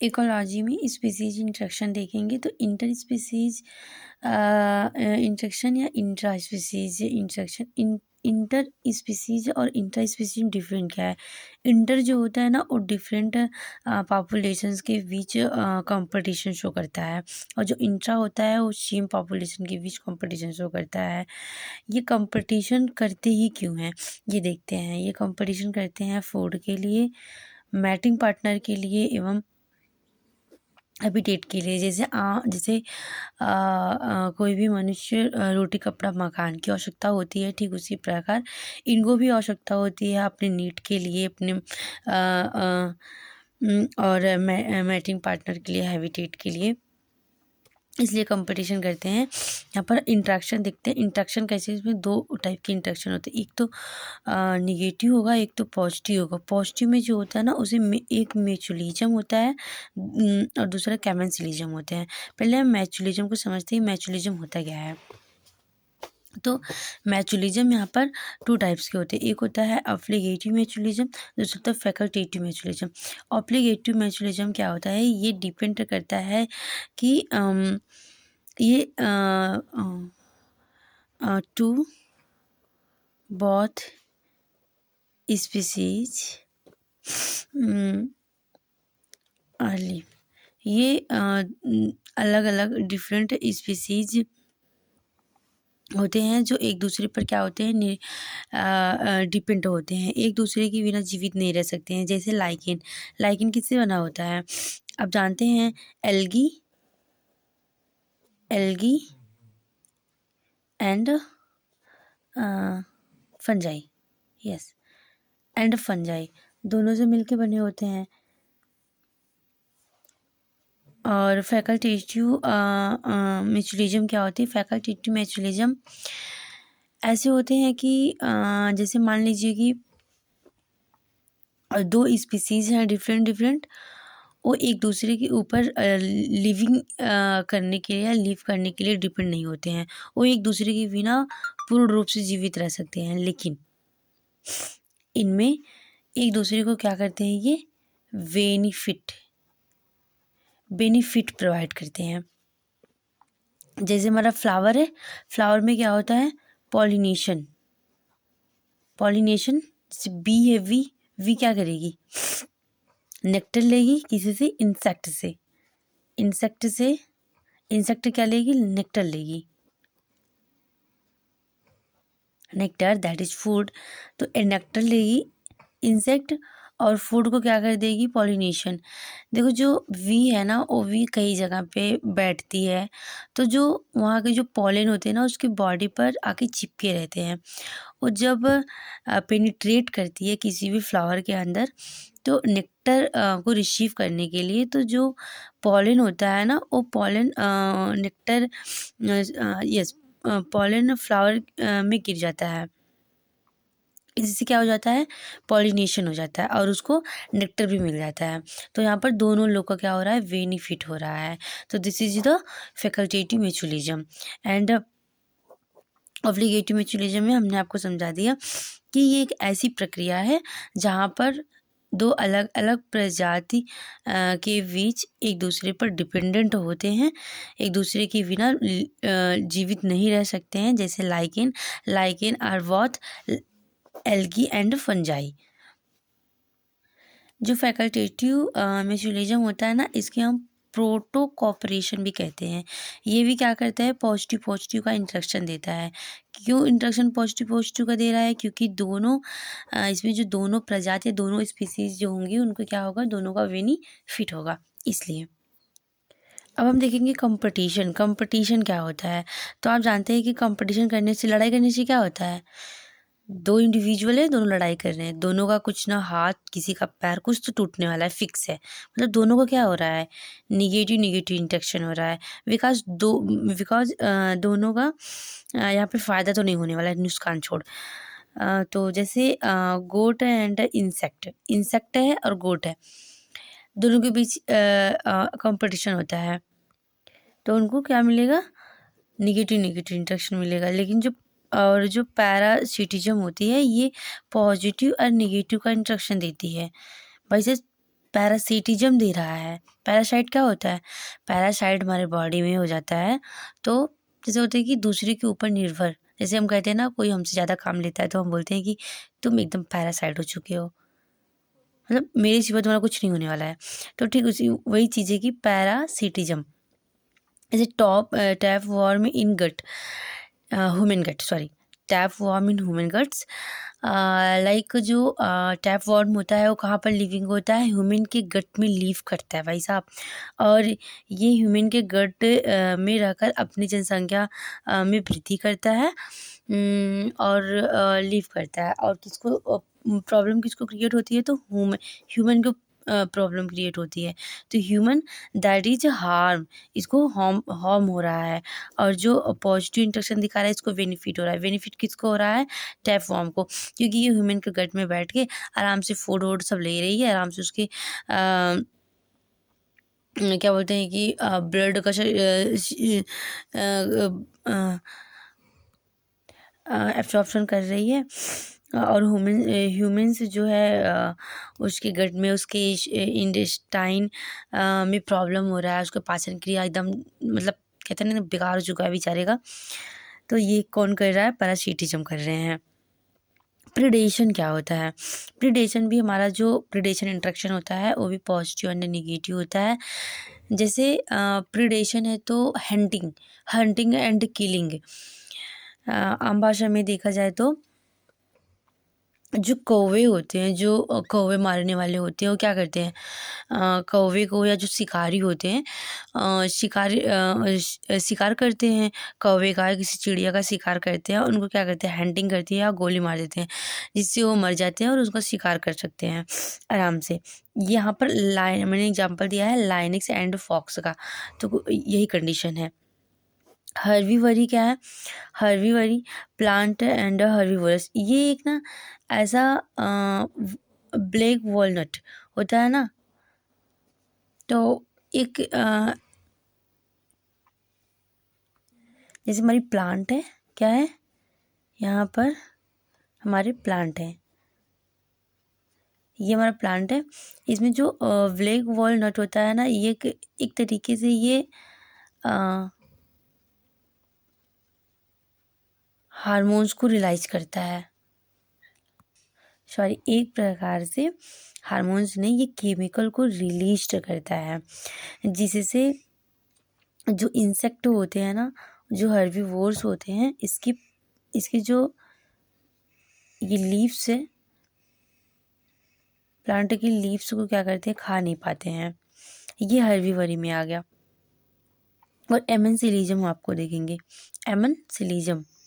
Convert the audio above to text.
Ecology में species interaction देखेंगे तो इंटर स्पीसीज इंटरेक्शन या intra species interaction. Inter species और इंट्रा स्पीसीज डिफरेंट क्या है। इंटर जो होता है ना वो डिफरेंट पॉपुलेशंस के बीच कंपटीशन शो करता है, और जो इंट्रा होता है वो सेम पॉपुलेशन के बीच कंपटीशन शो करता है। ये कंपटीशन करते ही क्यों हैं ये देखते हैं। ये कंपटीशन करते हैं फूड के लिए, मैटिंग पार्टनर के लिए एवं हैबिटेट के लिए। जैसे कोई भी मनुष्य रोटी कपड़ा मकान की आवश्यकता होती है, ठीक उसी प्रकार इनको भी आवश्यकता होती है अपने नीड के लिए, अपने और मैटिंग पार्टनर के लिए, हैबिटेट के लिए, इसलिए कंपटीशन करते हैं। यहाँ पर इंट्रैक्शन देखते हैं। इंट्रैक्शन कैसे, इसमें दो टाइप के इंट्रैक्शन होते हैं, एक तो निगेटिव होगा, एक तो पॉजिटिव होगा। पॉजिटिव में जो होता है ना उसे एक म्यूचुअलिज्म होता है और दूसरा कैमेंसिलिज्म होते हैं। पहले हम म्यूचुअलिज्म को समझते हैं। म्यूचुअलिज्म होता क्या है, तो म्यूचुअलिज्म यहाँ पर टू टाइप्स के होते हैं। एक होता है ऑब्लिगेटरी म्यूचुअलिज्म, दूसरा होता है फैकल्टेटिव म्यूचुअलिज्म। ऑब्लिगेटरी म्यूचुअलिज्म क्या होता है, ये डिपेंड करता है कि ये टू बोथ स्पीसीज अर्ली, ये अलग अलग डिफरेंट स्पीसीज होते हैं जो एक दूसरे पर क्या होते हैं, डिपेंड होते हैं, एक दूसरे के बिना जीवित नहीं रह सकते हैं। जैसे लाइकेन। लाइकेन किससे बना होता है, आप जानते हैं, algae and fungi, yes, and fungi दोनों से मिलके बने होते हैं। और फैकल्टेटिव म्यूचुअलिज्म क्या होती है, फैकल्टेटिव म्यूचुअलिज्म ऐसे होते हैं कि जैसे मान लीजिए कि दो स्पीसीज हैं डिफरेंट, वो एक दूसरे के ऊपर लिविंग करने के लिए या लिव करने के लिए डिपेंड नहीं होते हैं, वो एक दूसरे के बिना पूर्ण रूप से जीवित रह सकते हैं, लेकिन इनमें एक दूसरे को क्या करते हैं, ये बेनिफिट प्रोवाइड करते हैं। जैसे हमारा फ्लावर है, फ्लावर में क्या होता है, पॉलिनेशन। जैसे बी है, वी क्या करेगी, नेक्टर लेगी किसी से, इंसेक्ट क्या लेगी, नेक्टर लेगी, नेक्टर दैट इज फूड। तो नेक्टर लेगी इंसेक्ट और फूड को क्या कर देगी, पॉलिनेशन। देखो जो वी है ना, वो वी कई जगह पे बैठती है, तो जो वहाँ के जो पॉलन होते हैं ना उसकी बॉडी पर आके चिपके रहते हैं। वो जब पेनिट्रेट करती है किसी भी फ्लावर के अंदर, तो नेक्टर को रिसीव करने के लिए, तो जो पॉलन होता है ना वो पॉलन नेक्टर पॉलन फ्लावर में गिर जाता है, इससे क्या हो जाता है, पॉलिनेशन हो जाता है और उसको नेक्टर भी मिल जाता है। तो यहाँ पर दोनों लोग का क्या हो रहा है, बेनिफिट हो रहा है। तो this is the facultative mutualism. And obligatory mutualism में हमने आपको समझा दिया कि ये एक ऐसी प्रक्रिया है जहाँ पर दो अलग अलग प्रजाति के बीच एक दूसरे पर डिपेंडेंट होते हैं, एक दूसरे के बिना जीवित नहीं रह सकते हैं। जैसे lichen are both algae and fungi. जो फैकल्टेटिव म्यूचुअलिज्म होता है ना, इसके हम प्रोटो कॉपरेशन भी कहते हैं। ये भी क्या करता है, पॉजिटिव का इंटरेक्शन देता है। क्यों इंटरेक्शन पॉजिटिव का दे रहा है, क्योंकि दोनों इसमें जो दोनों प्रजाति, दोनों स्पीसीज जो होंगी उनको क्या होगा, दोनों का बेनिफिट होगा, इसलिए। अब हम देखेंगे कंपटीशन क्या होता है। तो आप जानते हैं कि कंपटीशन करने से, लड़ाई करने से क्या होता है, दो इंडिविजुअल है, दोनों लड़ाई कर रहे हैं, दोनों का कुछ ना हाथ, किसी का पैर, कुछ तो टूटने वाला है, फिक्स है। मतलब दोनों का क्या हो रहा है, निगेटिव इंटेक्शन हो रहा है। बिकॉज दोनों का यहाँ पे फ़ायदा तो नहीं होने वाला है, नुकसान छोड़। तो जैसे गोट एंड इंसेक्ट है और गोट है, दोनों के बीच कंपटीशन होता है, तो उनको क्या मिलेगा, निगेटिव इंटेक्शन मिलेगा। लेकिन जो पैरासिटिज्म होती है, ये पॉजिटिव और निगेटिव का इंट्रैक्शन देती है। वैसे पैरासिटिज्म दे रहा है। पैरासाइट क्या होता है? पैरासाइट हमारे बॉडी में हो जाता है, तो जैसे होता है कि दूसरे के ऊपर निर्भर, जैसे हम कहते हैं ना, कोई हमसे ज़्यादा काम लेता है तो हम बोलते हैं कि तुम एकदम पैरासाइट हो चुके हो, मतलब मेरे सिवा तुम्हारा कुछ नहीं होने वाला है। तो ठीक उसी वही चीज़ है कि पैरासिटिज्म। जैसे tape worm in gut, human gut, sorry, tape worm in human guts. Like जो टैप वॉर्म होता है वो कहाँ पर लिविंग होता है? ह्यूमन के गट में लीव करता है भाई साहब, और ये ह्यूमन के गट में रहकर अपनी जनसंख्या में वृद्धि करता है, और लीव करता है। और किसको प्रॉब्लम किसको क्रिएट होती है? तो ह्यूमन को प्रॉब्लम क्रिएट होती है। तो ह्यूमन दैट इज हार्म, इसको हार्म हार्म हो रहा है, और जो पॉजिटिव इंटरेक्शन दिखा रहा है इसको बेनिफिट हो रहा है। बेनिफिट किसको हो रहा है? टैप वॉर्म को, क्योंकि ये ह्यूमन के गट में बैठ के आराम से फूड वूड सब ले रही है, आराम से उसके क्या बोलते हैं कि ब्लड का एब्जॉर्प्शन कर रही है, और ह्यूमन्स जो है उसके गट में, उसके इंटेस्टाइन में प्रॉब्लम हो रहा है, उसका पाचन क्रिया एकदम मतलब कहते हैं ना बेकार हो चुका है बेचारे का। तो ये कौन कर रहा है? पैरासिटिज्म कर रहे हैं। प्रिडेशन क्या होता है? प्रिडेशन भी हमारा जो प्रिडेशन इंटरेक्शन होता है वो भी पॉजिटिव एंड नेगेटिव होता है। जैसे प्रिडेशन है तो हंटिंग, हंटिंग एंड किलिंग। आम भाषा में देखा जाए तो जो कौवे होते हैं, जो कौवे मारने वाले होते हैं, वो क्या करते हैं? कौवे को, या जो शिकारी होते हैं, शिकार करते हैं कौवे का, किसी चिड़िया का शिकार करते हैं, उनको क्या करते हैं? हंटिंग करती है या गोली मार देते हैं, जिससे वो मर जाते हैं और उसका शिकार कर सकते हैं आराम से। यहाँ पर मैंने एग्जांपल दिया है लायनिक्स एंड फॉक्स का, तो यही कंडीशन है। हर्बीवरी क्या है? हर्बीवरी प्लांट एंड हर्बीवोरस, ये एक ना ऐसा ब्लैक वॉलनट होता है ना, तो एक जैसे हमारी प्लांट है, क्या है यहाँ पर? हमारे प्लांट है, ये हमारा प्लांट है। इसमें जो ब्लैक वॉलनट होता है ना, ये एक तरीके से ये हार्मोन्स को रिलीज करता है, सॉरी, एक प्रकार से हार्मोन्स नहीं, ये केमिकल को रिलीज करता है, जिससे जो इंसेक्ट होते हैं ना, जो हर्बीवोर्स होते हैं, इसकी जो ये लीव्स है, प्लांट की लीव्स को क्या करते हैं? खा नहीं पाते हैं। ये हर्बीवरी में आ गया। और एमन सिलीजम आपको देखेंगे, एमन सिलीजम